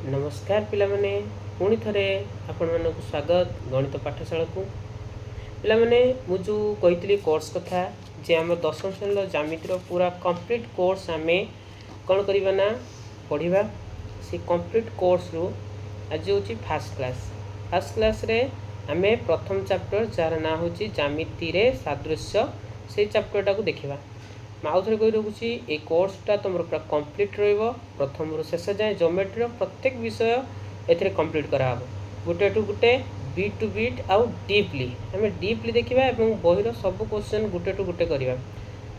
नमस्कार पिलामने पुणी थरे आपण मानक स्वागत गणित पाठशाला को पिलामने मु जो कही कोर्स कथा जे आम 10वीं श्रेणी ज्यामितिर पूरा कंप्लीट कोर्स आमे कौन करवा ना पढ़ा से कंप्लीट कोर्स रु आज हूँ फर्स्ट क्लास रे आमे प्रथम चैप्टर जार ना हूँ ज्यामिति रे सादृश्य से चैप्टर टाक देखा आउ थे कही रखुच्छी ये कोर्सटा तुम पूरा कंप्लीट रथम रु शेष जाए ज्योमेट्री प्रत्येक विषय ए कंप्लीट कराब गोटे टू गोटे बीट टू बीट आउ डीपली आम डीपली देखा बहिर सब क्वेश्चन गोटे टू गोटे करवा।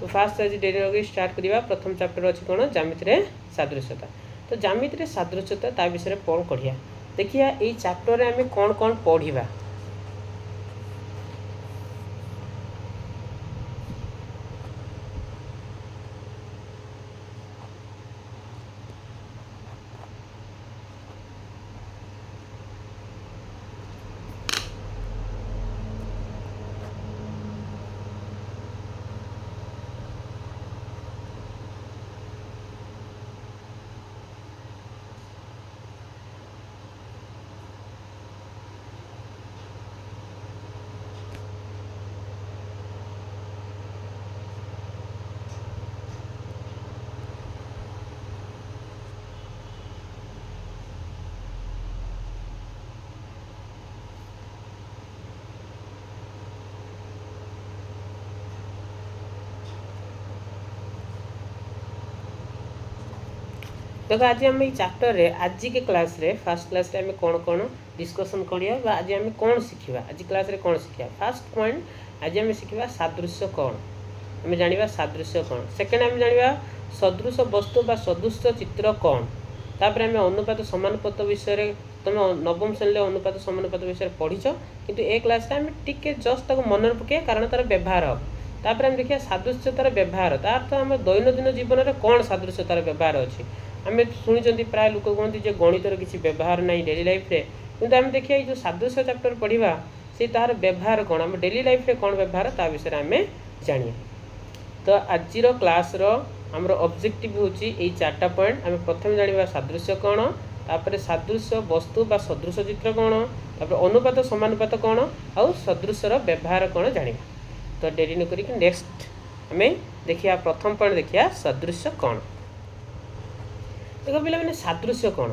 तो फास्ट आज डेरी लगे स्टार्ट करवा। प्रथम चैप्टर अच्छी कौन ज्यामिति सादृश्यता। तो ज्यामिति सादृश्यता ता विषय कौन पढ़िया देखिए ये चैप्टर आम कौन कौन पढ़ा। देखो आज आम चैप्टर रे आज के क्लास रे फर्स्ट क्लास रे आम कौन कौन डिस्कसन करिया आज आम कौन शिखा आज क्लास रे कौन शिखा। फर्स्ट पॉइंट आज आम शिखा सादृश्य कौन आम जाना सादृश्य कौन। सेकेंड आम जाना सदृश वस्तु बा सदृश चित्र कौन। तापर आम अनुपात समानुपात विषय तुम नवम श्रेणी अनुपात समानुपात विषय पढ़ीच किंतु ए क्लास आम टिके जस्ट मन पके कारण तार व्यवहार हम। तापर आम देखिए सादृश्यतार व्यवहार तार आम दैनंदिन जीवन में कौन सादृश्यतार व्यवहार अच्छी आम शुणी प्राय लोक कहते हैं गणितर किसी व्यवहार ना डेली लाइफ रे किंतु आम देखिए जो सादृश्य चैप्टर पढ़ा से तार व्यवहार कौन आम डेली लाइफ रे कौन व्यवहार ता विषय आम जानिए। तो आज क्लास आमर ऑब्जेक्टिव हूँ ये 4टा पॉइंट आम प्रथम जाना सादृश्य कौन तापर सादृश्य वस्तु बा सदृश चित्र कौन तापर अनुपात समानुपात कौन आउ सदृशर व्यवहार कौन जाना। तो डेरी न करी नेक्स्ट आम देखिए प्रथम पॉइंट देखिए सदृश्य कौन। देखो पिला मैंने सादृश्य कौन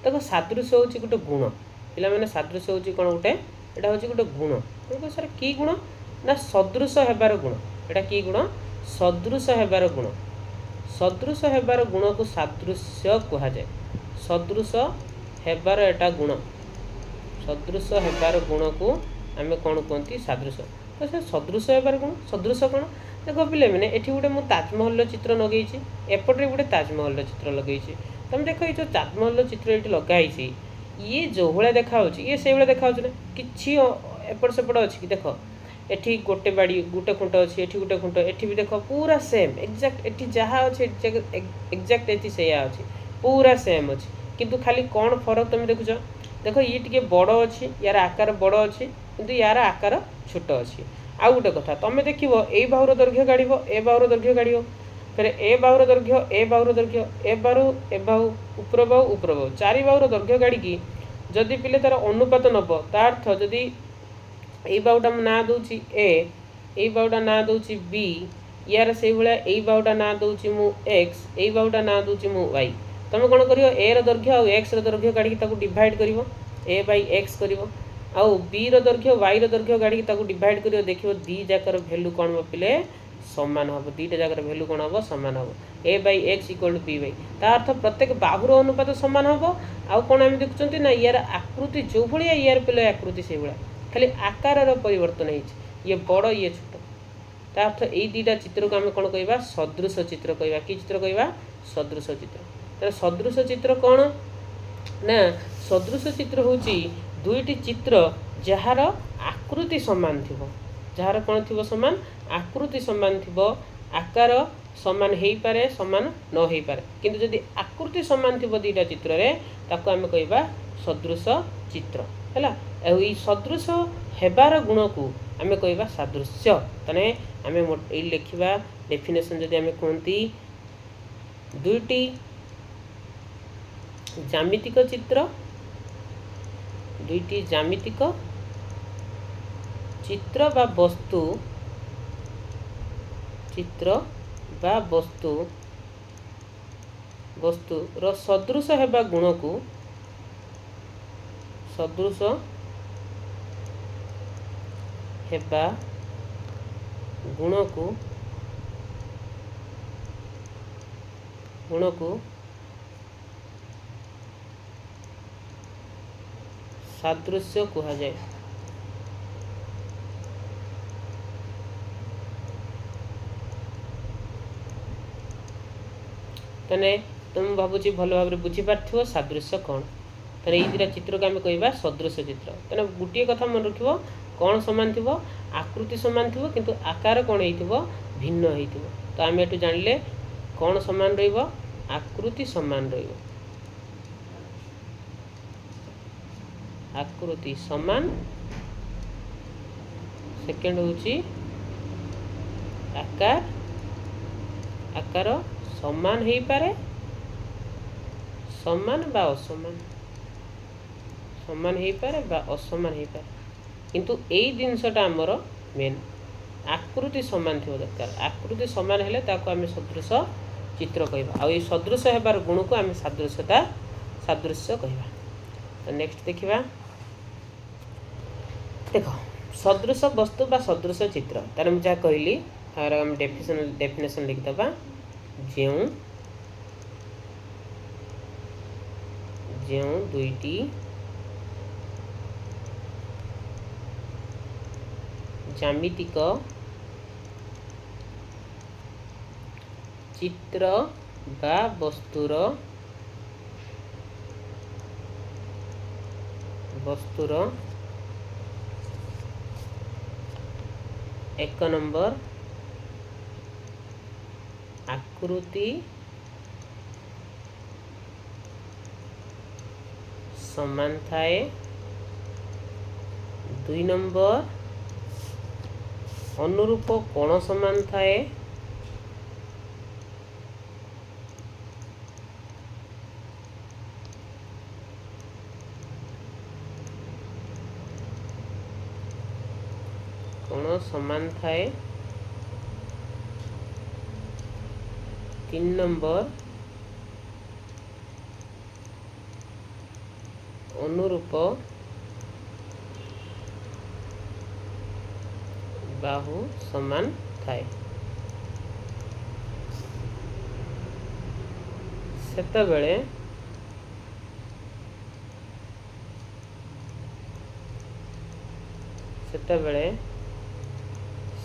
देखो सादृश्य हूँ गोटे गुण पिला मैंने सादृश्य हूँ कौन गोटे यहाँ हूँ गोटे गुण सर कि गुण ना सदृश हेबार गुण एटा कि गुण सदृश हेबार गुण सदृश हेबार गुण को सादृश्य कह जाए। सदृश हेबार एटा गुण सदृश हेबार गुण को आम कौन कहती सादृश। तो से सदृश हेबार गुण सदृश कौन देखो पिले मैंने ये गोटे मुझे ताजमहल चित्र लगे एपटे गोटे ताजमहल चित्र लगे तुम देख ये जो ताजमहल चित्र ये लगाई ये जो भाया देखा ये से भाया देखा ना कि एपट सेपट अच्छी कि देख एठी गोटे बाड़ी गोटे खुंट अच्छी एठी गोटे खुंट एठी भी देख पूरा सेम एक्जाक्ट एठी जहाँ अच्छे एक्जाक्ट एठी से अच्छी पूरा सेम अच्छी किंतु खाली कौन फरक तुम देखुच देख ये टी बड़ अच्छी यार आकार बड़ अच्छी किंतु यार आकार छोट अच्छी। आउ गोटे कथा तुम देख ए बाहुर दैर्घ्य गाड़ ए बाहुर दैर्घ्य गाड़ फिर ए बाहुर दैर्घ्य ए बाहुर दैर्घ्य ए बाहु ऊपर बाहु 4 बाहुर दैर्घ्य गाड़ी जदि पिले तार अनुपात नब तार अर्थ जदि ए बाहुटा ना दूची ए बाहुटा ना दूची बी यार से भाया ए बाहुटा ना दूची मु एक्स ए बाहुटा ना दूची मु वाई तुम कौन कर ए दैर्घ्य आउ एक्स दैर्घ्य गाड़ी डिवाइड कर ए बाई एक्स कर आउ बी दैर्घ्य वाई दैर्घ्य गाड़ी डिवाइड कर देखिए दी जाकर भैल्यू कौन हम पिले सामान हम दीटा जगह भैल्यू कौन हम सामान हम A by X equal to B by ता अर्थ प्रत्येक बाहुर अनुपात सामान हम आउ कौन आम देखुं ना यार आकृति जो भाया यार पिले आकृति से भाया खाली आकार परिवर्तन ये बड़ ये छोट ता अर्थ यही दीटा चित्र को आम कौन कह सदृश चित्र कह कि चित्र कह सदृश चित्र। तो सदृश चित्र कौन ना सदृश चित्र हूँ दुईटी चित्र जार आकृति सामान थी जार कौन थी सामान आकृति सामान थी आकार सामान हो पारे सामान न हो पारे किंतु जदि आकृति सामान थी दीटा चित्र रे ताको आम कहबा सदृश चित्र है। सदृश हेबार गुण को आम कहबा सादृश्य तने आम लिखा डेफिनेशन जदि आम कहती दुईटी ज्यामितिक चित्र दुईटी ज्यामितिक चित्र बा वस्तु वस्तुर सदृश हेबा गुण को सदृश हेबा गुण को सादृश्य कहा जाए। तने तुम भावुची भल भाव बुझी पार्थिव सादृश्य कौन तने ये दुटा चित्र को आम कहवा सदृश चित्र। तने गोटे कथा मन रखिबो कौन समान थिबो आकृति समान थिबो किंतु आकार कौन हेइथिबो भिन्न हेइथिबो। तो आम एटू जानिले कौन समान रहिबो आकृति समान रहिबो आकृति समान। सेकेंड होची आकार आकार समान हेई पारे समान बा असमान समान हेई पारे बा असमान हेई पारे किंतु एई जिनसटा हमर मेन आकृति समान थी दरकार। आकृति समान हेले ताको आमे सदृश चित्र कहबा आ ए सदृश हेबार गुण को आमे सादृश्य कहबा। तो नेक्स्ट देखिबा देखो सदृश वस्तु बा सदृश चित्र तार हम जा कहली तार हम डेफिनेशन लिख दबा जेउ दुईटी ज्यामितिक चित्र बा वस्तुर एक नंबर आकृति समान थाए। दुई नंबर अनुरूप कोण समान थाए। कोण समान थाए। तीन नंबर अनुरूप बाहु समान थाए। सेतबेले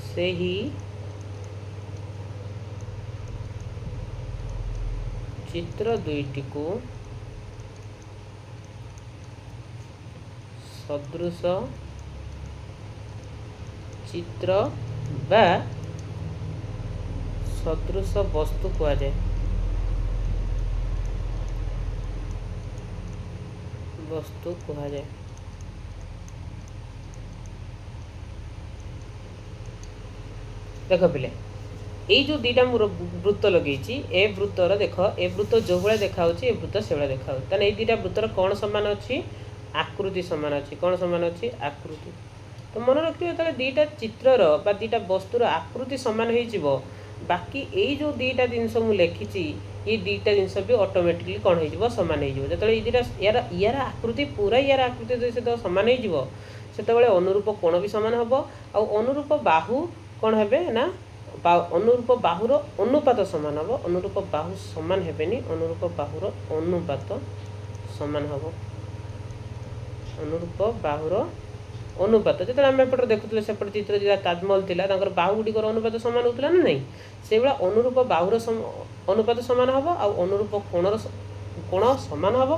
सेही चित्र दुईटी को सदृश चित्र बा सदृश वस्तु कहा जाए। वस्तु कहा जाए। देख पिले ये जो दीटा मोर वृत्त लगे ए वृत्तर देख ए वृत्त जो भाया देखा ए वृत्त से भाया देखा ताने ये दीटा वृत्तर कौन समान अच्छी आकृति समान अच्छी कौन समान अच्छी आकृति। तो मन रखिए जो दीटा चित्रर बा दीटा वस्तुर आकृति समान हो बाकी ये जो दीटा जिनस मुझे लिखी ये दीटा जिनस भी ऑटोमेटिकली कौन हो सामान हो जो दीटा यार आकृति पूरा यार आकृति सहित सामान हो अनुरूप कोण भी सामान हम आ अनुरूप बाहु कौन है ना अनुरूप बाहुर अनुपात सामान हम अनुरूप बाहु सामान हेनी अनुरूप बाहुर अनुपात सामान हम अनुरूप बाहुर अनुपात जो आम एपटे देखुले सेपटे चित्र जो ताजमहल थी बाहु गुड़िकर अनुपात सामान होता ना नहीं से भाया अनुरूप बाहुर अनुपात सामान हम अनुरूप कोण सामान हम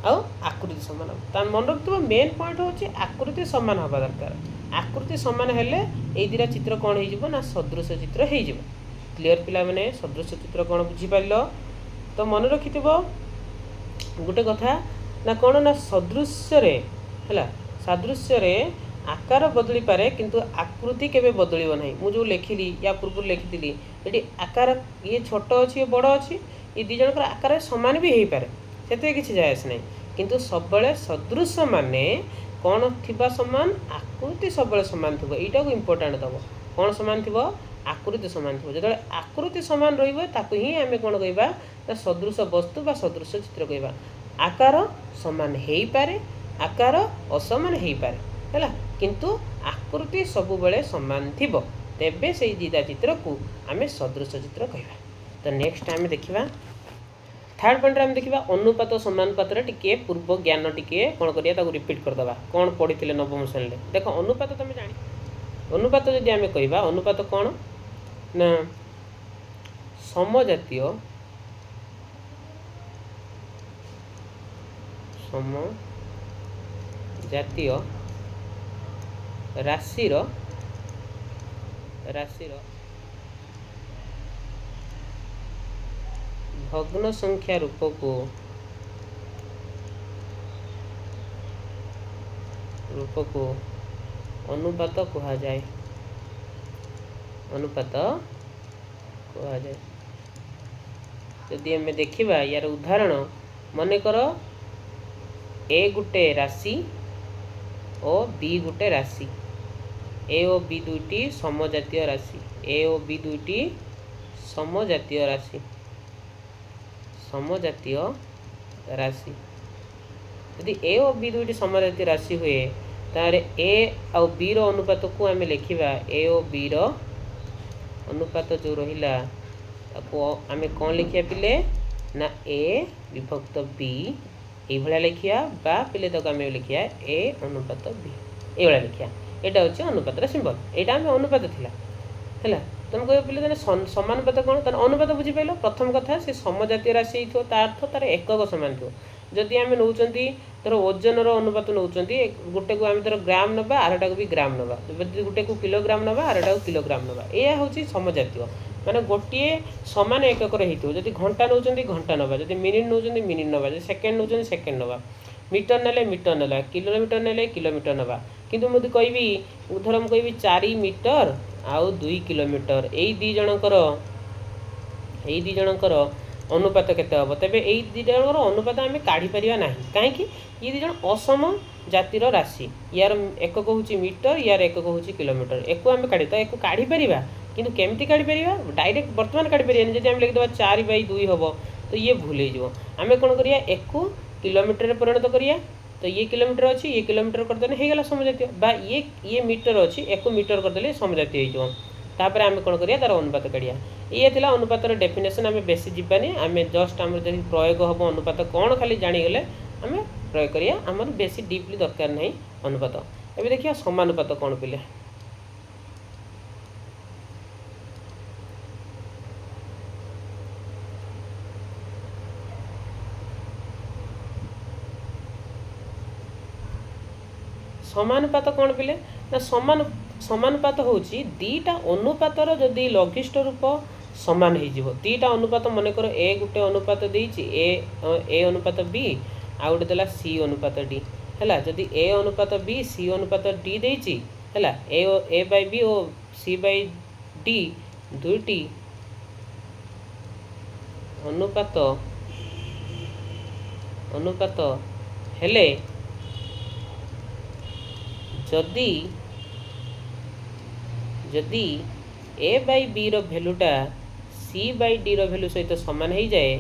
आकृति सामान हम तार मन रखिए मेन पॉइंट होची आकृति सामान हवा दरकार। आकृति सामान हेले ए दीटा चित्र कौन हो ना सदृश चित्र हो क्लीयर पिला माने सदृश चित्र कौन बुझीपार तो मन रखि गोटे कथा ना कौन ना सादृश्य रे आकार बदली पारे किंतु आकृति केबे बदलिबो नहीं। मु जो लिखिली या पूर्व लिखिली ये आकार ये छोट अच्छी ये बड़ अच्छी ये दी जनकर आकार सामान भी हो पारे से किसी जाए आस ना किंतु सब सदृश माने कौन थी सामान आकृति सब सामान थी यटा को इम्पोर्टाट दब कौन सामान थी आकृति सामान थी जो आकृति सामान रही आम कौन कह सदृश वस्तु बा सदृश चित्र कह आकार सामान हो पारे आकार असमान हो पारे है किंतु आकृति सब बेले सामान थी तेबे से दुईटा चित्र को आम सदृश चित्र कहवा। तो नेक्स्ट आम देखा थर्ड पॉइंट आम देखा अनुपात समानुपात टिके पूर्व ज्ञान टिके कौन करिया रिपीट करदे कौन पढ़ी नवम श्रेणी देख अनुपात तुम जान अनुपात जदि आम कहवा अनुपात कौन ना समजातीय समजातीय राशिर भग्न संख्या रूप को अनुपात कहा जाए अनुपात कहा जाए। यदि आम देखा यार उदाहरण मन कर ए गुटे राशि और बी गुटे राशि ए और बी दुईटी समजातीय राशि ए और बी दुईटी समजातीय राशि यदि ए और बी दुईटी समजातीय राशि हुए तारे ए और बी रो अनुपात को आम लिखा ए और बी रो अनुपात जो रहिला आम कौन लिखिया पिले ना ए विभक्त बी ये लिखिया बा पिले तक आम लिखिया ए अनुपात बी ये लिखिया यहाँ हूँ अनुपातर सिंबल यहाँ आम अनुपात है तुम कह पे समानुपात कौन तेना अनुपात बुझीपाल प्रथम कथा से समजातीय राशि हो अर्थ तार एकक सामान थो जदि आम नौ धर ओजन अनुपात नौ गोटे को आम धर ग्राम नवा आरटा को भी ग्राम नवा गोटे को किलोग्राम नवा आरटा को किलोग्राम नवा यह हूँ समजातीय माने गोटे सामान एकक रही जब घंटा नौ घंटा नवा जब मिनिट नौ मिनिट नवा जब सेकेंड नौ सेकेंड नवा मीटर नेले मीटर नेला किलोमीटर नेले किलोमीटर नवा किंतु मुझे कहबी धर मुझे कहबी 4 मीटर आउ 2 किलोमीटर यही दी जनकर अनुपात केते हम तेरे यही दी जनकर अनुपात आम काढ़ी पारिबा नाही कहीं ये दी जन असम जातिर राशि यार एकक हूँ मीटर यार एकक हूँ किलोमीटर एक आम काढ़ी तो एक काढ़ी पारिबा किंतु केमती काढ़ी पारिबा डायरेक्ट वर्तमान काढ़ी पारिबानी जदि आम लिखिदेबा 4/2 हम तो ये भूल हो आम कौन करिया एक किलोमीटर परिणत करिया तो ये किलोमीटर अच्छी ये किलोमीटर करदे होगा समजातीय बा ये मीटर अच्छी एक मीटर करदे समजातीय हो तापर आम कौन करिया तार अनुपात काढ़िया ये थिला अनुपातर डेफिनेशन आम बेसी जीवानी आम जस्ट आम जब प्रयोग हम अनुपात कौन खाली जानीगले आम प्रयोग करिया आमर बेसी डीपली दरकार नहीं अनुपात। एबे देखिया समानुपात कौन पिले समानुपात कौन पिले ना समानुपात हूँ दीटा अनुपातर जदि लघिष्ठ रूप सामान हो दीटा अनुपात मनकर ए गुटे अनुपात देछि ए अनुपात बी आ गोटे देला सी अनुपात डी है जदि ए अनुपात बी सी अनुपात डी देछि है ए बाय बी और सी बाय डी दुईटी अनुपात हेले जदि A by B row भैल्यूटा C by D row value सहित सामान हो जाए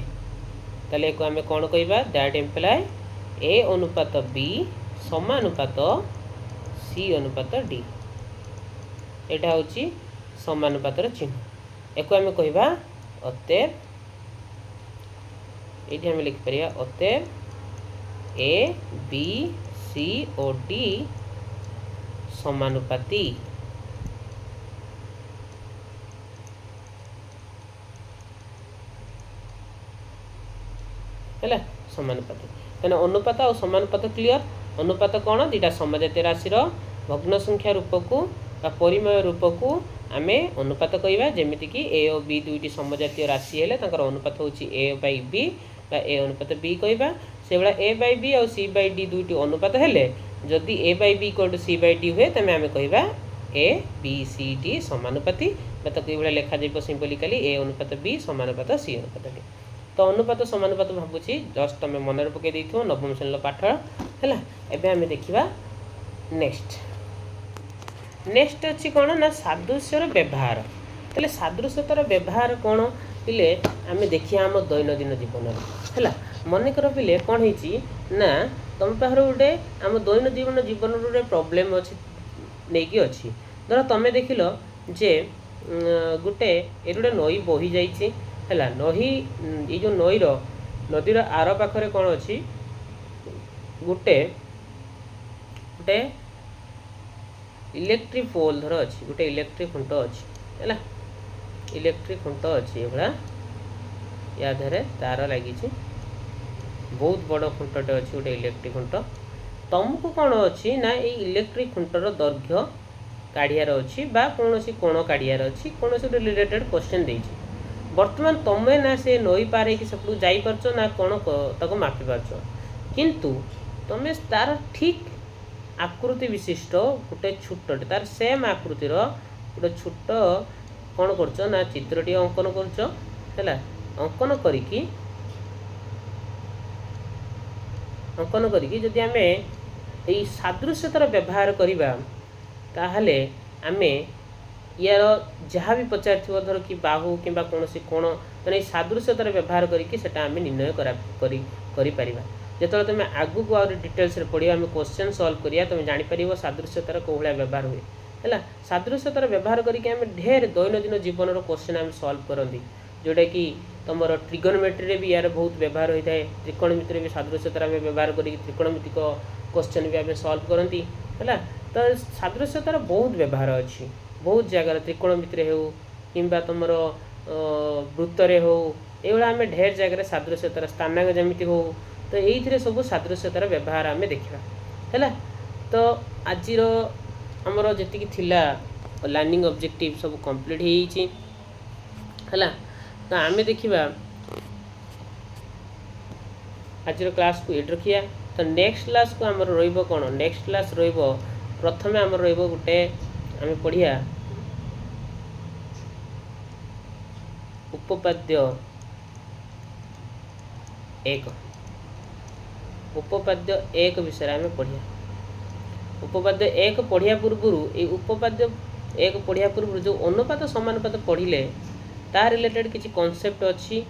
ताले को आम कौन कहबा दैट इम्प्लाय ए अनुपात बी समानुपात सी अनुपात डी एटा हूँ समानुपातर चिन्ह एक आम कहबा अतएव ये आम लिखिपर अतएव ए बी सी और डी समानुपाती है समानुपाती तेना अनुपात और समानुपात क्लियर अनुपात कौन दीटा समजातीय राशि भग्न संख्या रूप को परिमय रूप को आम अनुपात कहवा जमीक ए और बी दुईटी समजातीय राशि है अनुपात हूँ ए बाय बी बा ए अनुपात बी कहवा से भाया ए बाय बी और सी बाय डी दुईटी अनुपात हेले जदि A by B equal to C by D हुए तेज आम कहवा ए बी सी डी समानुपाती तो ये लिखा सिंबलिकाली ए अनुपात बी समानुपात सी अनुपात डी तो अनुपात समानुपात भावुची जस्ट तुम मन पकई देथिबो नवम श्रेणी पाठ है। एबे आमे देखिबा नेक्स्ट अच्छी कौन ना सादृश्यर व्यवहार। तेल सादृश्यतार व्यवहार कौन पिले आमे देखिया आम दैनंदिन जीवन है। मनकर पिले कौन है तुम पाखर गोटे आम दैनंदिन जीवन गोटे प्रोब्लेम अच्छी नहीं अच्छी धर तुम देख लो जे गोटे ये गोटे नई बही जाइए नही ये जो नईर नदीर आर पाखरे कौन अच्छी गोटे गोटे इलेक्ट्रिक पोल धर अच्छी गोटे इलेक्ट्रिक खुंट अच्छी है इलेक्ट्रिक खुंट अच्छी ये या धारे तार लगी बहुत बड़ खुंटटे अच्छी गोटे इलेक्ट्रिक खुंट तुमको कौन अच्छी ना ये इलेक्ट्रिक खुंटर दैर्घ्य काढ़ियार अच्छी बा कौन सी कोण काढ़ियार अच्छी कौन से रिलेटेड क्वेश्चन देछि वर्तमान तुम्हें ना से नई पार कि सब जापारच ना कौन ताको मापी पार्छ किंतु तुम्हें तार ठीक आकृति विशिष्ट गोटे छोटे तार सेम आकृतिर गोटे छोट कौन करछ ना चित्रटी अंकन करछ है अंकन करिकी जदि आमे यही सादृश्यतार व्यवहार करिबा ताहले आमे यार जहाँ भी पचार धर कि बाहु कि कौन सी कोण मैंने सादृश्यतार व्यवहार करके सेटा आमे निर्णय करी जो तुम आगु को डिटेल्स पढ़िया आम क्वेश्चन सॉल्व करिया तुम जापर सादृश्यतार कौ भाया व्यवहार हुए है सादृश्यतार व्यवहार करके आम ढेर दैनंदिन जीवन क्वेश्चन आम सॉल्व करती जोटा कि तुम ट्रिगोनोमेट्री भी यार बहुत व्यवहार होता है त्रिकोणमिति भी सादृश्यतार आम व्यवहार कर त्रिकोणमितिक क्वेश्चन भी आम सॉल्व करती है। तो सादृश्यतार बहुत व्यवहार अच्छी बहुत जगार त्रिकोणमिति हो कि तुम वृत्तरे हो ये आम ढेर जगह सादृश्यतार स्थानांग जमीती हो तो ये सब सादृश्यतार व्यवहार आम देखा है। तो आज आमर जी थिला लर्निंग ऑब्जेक्टिव सब कंप्लीट है। तो आम देखा आज क्लास को ये रखिया। तो नेक्स्ट क्लास को आमर रहिबो कौन नेक्स्ट क्लास रहिबो प्रथमे आमर रहिबो गोटे आम पढ़िया उपपाद्य एक विषय आम पढ़िया उपपाद्य एक पढ़िया पूर्व ये उपपाद्य एक पढ़िया पूर्व जो अनुपात समानुपात पढ़िले ता रिलेटेड किसी कॉन्सेप्ट अच्छी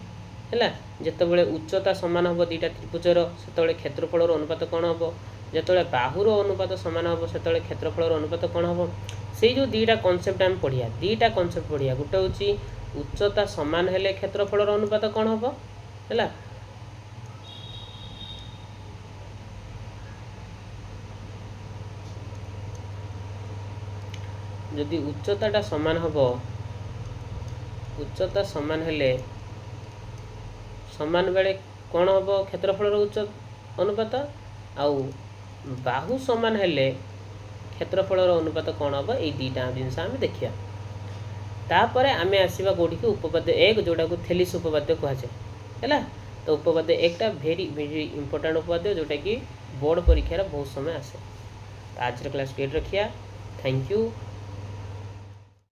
है जितेबाला उच्चता सामान हम दुईटा त्रिभुजर से क्षेत्रफल अनुपात कौन हम जो बाहुर अनुपात सामान हम से क्षेत्रफल अनुपात कौन हम से जो दुईटा कॉन्सेप्ट आम पढ़िया दुईटा कॉन्सेप्ट पढ़िया गोटे हूँ उच्चता सामान हेले क्षेत्रफल अनुपात कौन हम है जदि उच्चताटा सामान हम उच्चता सामान हेले सामान बेले कौन हम क्षेत्रफल उच्च अनुपात आउ बाहु सामान हेले क्षेत्रफल अनुपात कौन हम ये दुईटा जिनस आम देखिया। तापर आम आसवा कौटी की उपपाद्य एक जोटा को थेलिस उपपाद्य कहुए है। तो उपपाद्य एकटा भेरी भेरी इंपोर्टेंट उपपाद्य जोटा कि बोर्ड परीक्षार बहुत समय आसे। तो आज क्लास को रखिया। Thank you.